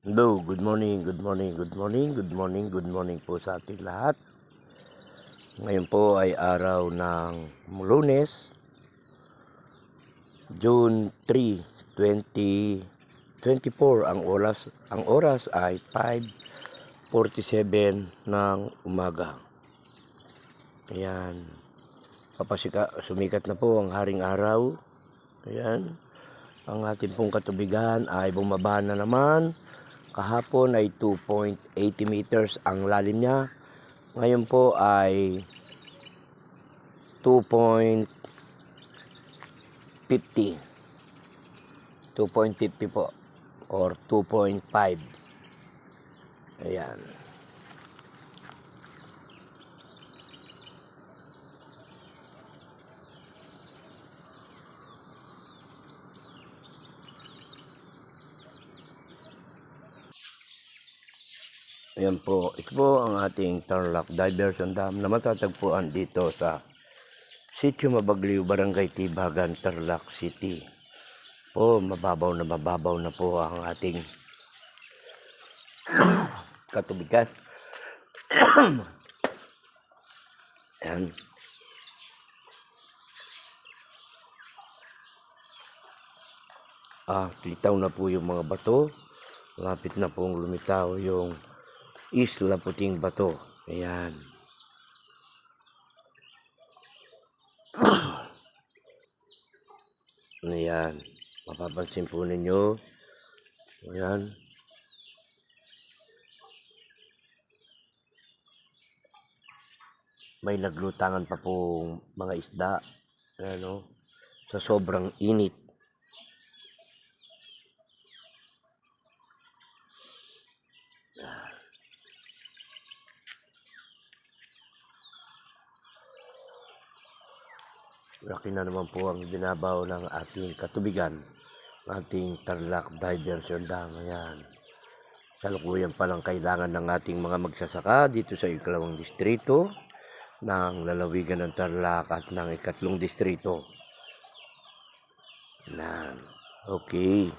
Hello, good morning, good morning, good morning, good morning, good morning po sa ating lahat. Ngayon po ay araw ng Lunes, June 3, 2024. Ang oras ay 5:47 ng umaga. Ayan. Sumikat na po ang haring araw. Ayan. Ang ating pong katubigan ay bumaba na naman. Kahapon ay 2.80 meters ang lalim niya. Ngayon po ay 2.50. 2.50 po or 2.5. Ayan. Ayan po, ito po ang ating Tarlac Diversion Dam na matatagpuan dito sa Sitio Mabagliw, Barangay Tibagan, Tarlac City. Po, mababaw na po ang ating katubigan. Ayan. Litaw na po yung mga bato. Lapit na pong lumitaw yung Isla Puting Bato. Ayan. Ayan. Mapapansin po ninyo. Ayan. May naglutangan pa pong mga isda. Ano, sa sobrang init. Laki na naman po ang binabaw ng ating katubigan, ating Tarlac Diversion Dam. Ayan. Kalukuyan pa lang kailangan ng ating mga magsasaka dito sa ikalawang distrito ng lalawigan ng Tarlac at ng ikatlong distrito. Ayan. Okay.